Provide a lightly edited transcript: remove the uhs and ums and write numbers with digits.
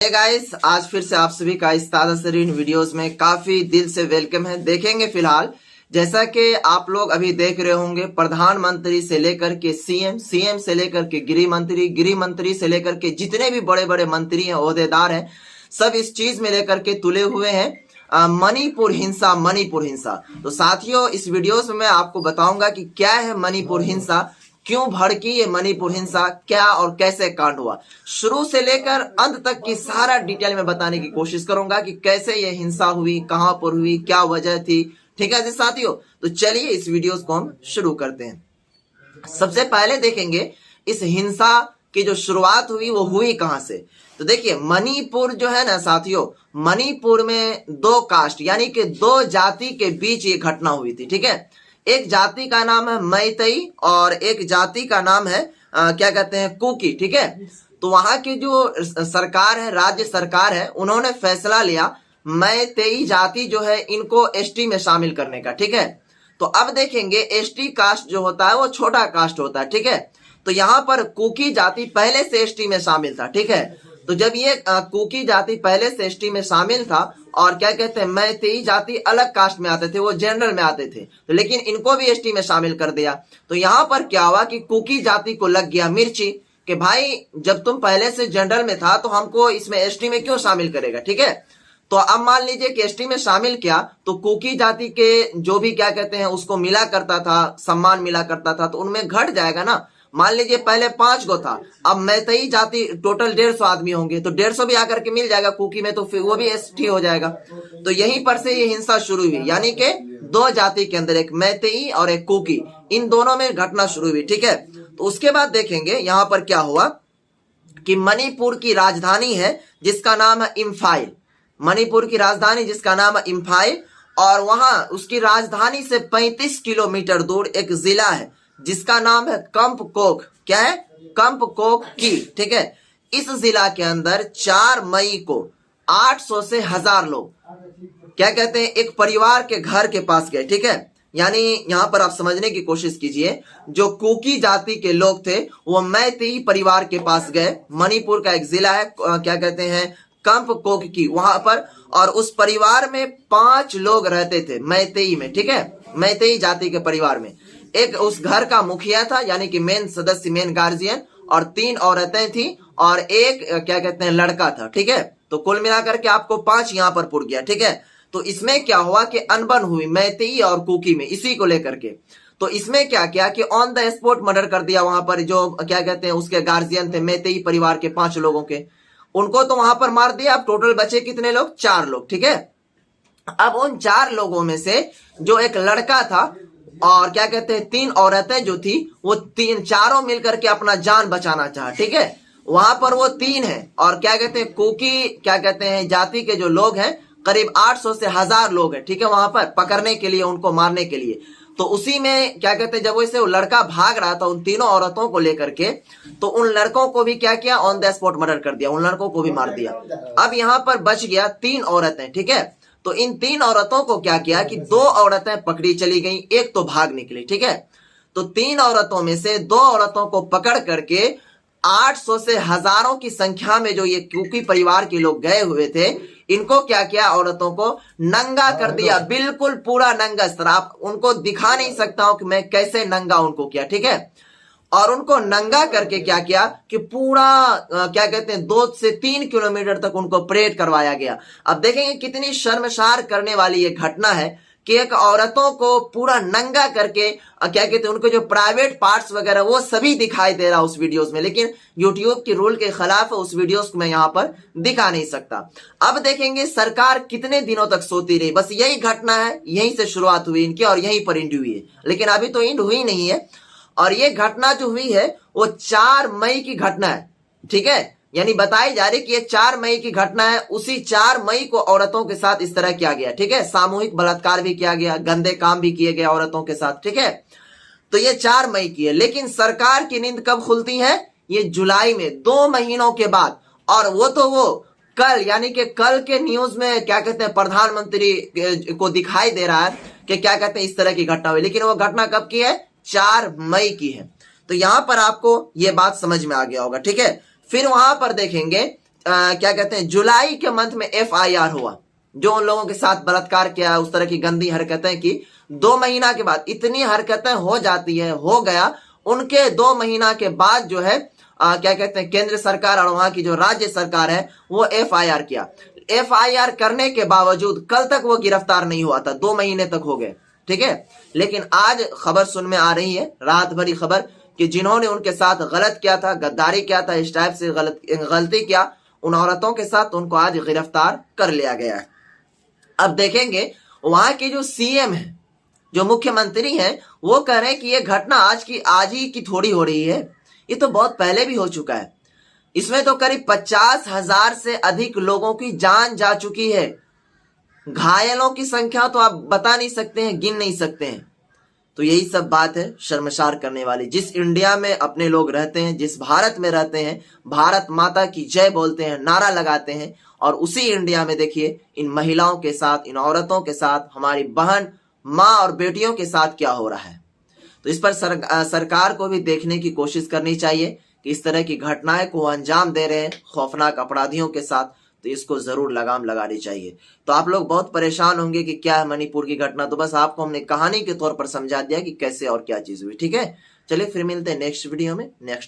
Hey guys, आज फिर से आप सभी का इस ताजा तरीन वीडियोस में काफी दिल से वेलकम है। देखेंगे फिलहाल जैसा कि आप लोग अभी देख रहे होंगे, प्रधानमंत्री से लेकर के सीएम, सीएम से लेकर के गृह मंत्री, गृह मंत्री से लेकर के जितने भी बड़े बड़े मंत्री हैं, ओहदेदार हैं, सब इस चीज में लेकर के तुले हुए हैं। मणिपुर हिंसा, मणिपुर हिंसा। तो साथियों, इस वीडियोस में मैं आपको बताऊंगा कि क्या है मणिपुर हिंसा, क्यों भड़की ये मणिपुर हिंसा, क्या और कैसे कांड हुआ। शुरू से लेकर अंत तक की सारा डिटेल में बताने की कोशिश करूंगा कि कैसे ये हिंसा हुई, कहां पर हुई, क्या वजह थी। ठीक है जी साथियों, तो चलिए इस वीडियो को हम शुरू करते हैं। सबसे पहले देखेंगे इस हिंसा की जो शुरुआत हुई वो हुई कहां से। तो देखिए, मणिपुर जो है ना साथियों, मणिपुर में दो कास्ट यानी कि दो जाति के बीच ये घटना हुई थी। ठीक है, एक जाति का नाम है मैतेई और एक जाति का नाम है क्या कहते हैं, कुकी। ठीक है, तो वहां की जो सरकार है, राज्य सरकार है, उन्होंने फैसला लिया मैतेई जाति जो है इनको एसटी में शामिल करने का। ठीक है, तो अब देखेंगे एसटी कास्ट जो होता है वो छोटा कास्ट होता है। ठीक है, तो यहाँ पर कुकी जाति पहले से एसटी में शामिल था। ठीक है, तो जब ये कुकी जाति पहले से एसटी में शामिल था और क्या कहते हैं मैतेई जाति अलग कास्ट में आते थे, वो जनरल में आते थे, तो लेकिन इनको भी एसटी में शामिल कर दिया। तो यहाँ पर क्या हुआ कि कुकी जाति को लग गया मिर्ची कि भाई जब तुम पहले से जनरल में था तो हमको इसमें एसटी में क्यों शामिल करेगा। ठीक है, तो अब मान लीजिए कि एसटी में शामिल किया तो कुकी जाति के जो भी क्या कहते हैं उसको मिला करता था, सम्मान मिला करता था, तो उनमें घट जाएगा ना। मान लीजिए पहले 5 गो था, अब मैतेई जाति टोटल 150 आदमी होंगे, तो 150 भी आकर के मिल जाएगा कुकी में, तो फिर वो भी एसटी हो जाएगा। तो यहीं पर से ये हिंसा शुरू हुई, यानी कि दो जाति के अंदर एक मैतेई और एक कुकी, इन दोनों में घटना शुरू हुई। ठीक है, तो उसके बाद देखेंगे यहां पर क्या हुआ कि मणिपुर की राजधानी है जिसका नाम है इम्फाइल। मणिपुर की राजधानी जिसका नाम है इम्फाइल, और वहां उसकी राजधानी से 35 किलोमीटर दूर एक जिला है जिसका नाम है कम्पकोक। क्या है? कम्पकोक की। ठीक है, इस जिला के अंदर 4 मई को 800 से 1000 लोग क्या कहते हैं एक परिवार के घर के पास गए। ठीक है, यानी यहां पर आप समझने की कोशिश कीजिए, जो कुकी जाति के लोग थे वो मैतेई परिवार के पास गए। मणिपुर का एक जिला है क्या कहते हैं कम्पकोक की, वहां पर, और उस परिवार में 5 लोग रहते थे मैतेई में। ठीक है, मैतेई जाति के परिवार में एक उस घर का मुखिया था, यानी कि मेन सदस्य, मेन गार्जियन, और 3 औरतें थी और एक क्या कहते हैं लड़का था। ठीक है, तो कुल मिलाकर के आपको 5 यहां पर पुर गया। ठीक है, तो इसमें क्या हुआ कि अनबन हुई मैतेई और कुकी में, इसी को लेकर के। तो इसमें क्या किया कि ऑन द स्पॉट मर्डर कर दिया वहां पर जो क्या कहते हैं उसके गार्जियन थे मैतेई परिवार के 5 लोगों के, उनको तो वहां पर मार दिया। अब टोटल बचे कितने लोग? 4 लोग। ठीक है, अब उन 4 लोगों में से जो एक लड़का था और क्या कहते हैं 3 औरतें जो थी, वो चारों मिलकर के अपना जान बचाना चाहा। ठीक है, वहां पर वो 3 है और क्या कहते हैं कुकी क्या कहते हैं जाति के जो लोग हैं करीब 800 से 1000 लोग हैं। ठीक है, वहां पर पकड़ने के लिए, उनको मारने के लिए। तो उसी में क्या कहते हैं जब वैसे वो लड़का भाग रहा था उन तीनों औरतों को लेकर के, तो उन लड़कों को भी क्या किया, ऑन द स्पॉट मर्डर कर दिया, उन लड़कों को भी मार दिया। अब यहाँ पर बच गया 3 औरतें। ठीक है, तो इन 3 औरतों को क्या किया कि 2 औरतें पकड़ी चली गई, एक तो भाग निकली। ठीक है, तो 3 औरतों में से 2 औरतों को पकड़ करके 800 से हजारों की संख्या में जो ये कुकी परिवार के लोग गए हुए थे, इनको क्या किया, औरतों को नंगा कर दिया, बिल्कुल पूरा नंगा। आप उनको दिखा नहीं सकता हूं कि मैं कैसे नंगा उनको किया। ठीक है, और उनको नंगा करके क्या किया कि पूरा क्या कहते हैं 2 से 3 किलोमीटर तक उनको परेड करवाया गया। अब देखेंगे कितनी शर्मसार करने वाली ये घटना है कि एक औरतों को पूरा नंगा करके क्या कहते हैं उनको जो प्राइवेट पार्ट्स वगैरह वो सभी दिखाई दे रहा उस वीडियोस में, लेकिन यूट्यूब के रूल के खिलाफ उस वीडियोस को मैं यहाँ पर दिखा नहीं सकता। अब देखेंगे सरकार कितने दिनों तक सोती रही। बस यही घटना है, यहीं से शुरुआत हुई इनकी और यहीं पर इंड हुई है, लेकिन अभी तो इंड हुई नहीं है। और ये घटना जो हुई है वो 4 मई की घटना है। ठीक है, यानी बताई जा रही कि ये 4 मई की घटना है। उसी 4 मई को औरतों के साथ इस तरह किया गया। ठीक है, सामूहिक बलात्कार भी किया गया, गंदे काम भी किए गए औरतों के साथ। ठीक है, तो ये 4 मई की है, लेकिन सरकार की नींद कब खुलती है? ये जुलाई में, 2 महीनों के बाद। और वो तो वो कल, यानी कि कल के न्यूज में क्या कहते हैं प्रधानमंत्री को दिखाई दे रहा है कि क्या कहते हैं इस तरह की घटना हुई, लेकिन वो घटना कब की है? 4 मई की है। तो यहां पर आपको ये बात समझ में आ गया होगा। ठीक है, फिर वहां पर देखेंगे क्या कहते हैं, जुलाई के मंथ में FIR हुआ, जो उन लोगों के साथ बलात्कार किया, उस तरह की गंदी हरकतें की। 2 महीना के बाद इतनी हरकतें हो जाती है, हो गया, उनके 2 महीना के बाद जो है क्या कहते हैं, केंद्र सरकार और वहां की जो राज्य सरकार है वो FIR किया। FIR करने के बावजूद कल तक वो गिरफ्तार नहीं हुआ था, 2 महीने तक हो गए, ठीक है। लेकिन आज खबर सुन में आ रही है, रात भरी खबर, कि जिन्होंने उनके साथ गलत किया था, गद्दारी किया था, इस टाइप से गलती किया उन औरतों के साथ, उनको आज गिरफ्तार कर लिया गया है। अब देखेंगे वहां के जो CM है, जो मुख्यमंत्री हैं, वो कह रहे हैं कि ये घटना आज ही की थोड़ी हो रही है, ये तो बहुत पहले भी हो चुका है। इसमें तो करीब 50,000 से अधिक लोगों की जान जा चुकी है, घायलों की संख्या तो आप बता नहीं सकते हैं, गिन नहीं सकते हैं। तो यही सब बात है शर्मसार करने वाली। जिस इंडिया में अपने लोग रहते हैं, जिस भारत में रहते हैं, भारत माता की जय बोलते हैं, नारा लगाते हैं, और उसी इंडिया में देखिए इन महिलाओं के साथ, इन औरतों के साथ, हमारी बहन, माँ और बेटियों के साथ क्या हो रहा है। तो इस पर सरकार को भी देखने की कोशिश करनी चाहिए कि इस तरह की घटनाएं को अंजाम दे रहे हैं खौफनाक अपराधियों के साथ, तो इसको जरूर लगाम लगानी चाहिए। तो आप लोग बहुत परेशान होंगे कि क्या है मणिपुर की घटना, तो बस आपको हमने कहानी के तौर पर समझा दिया कि कैसे और क्या चीज हुई, ठीक है। चलिए फिर मिलते हैं नेक्स्ट वीडियो में, नेक्स्ट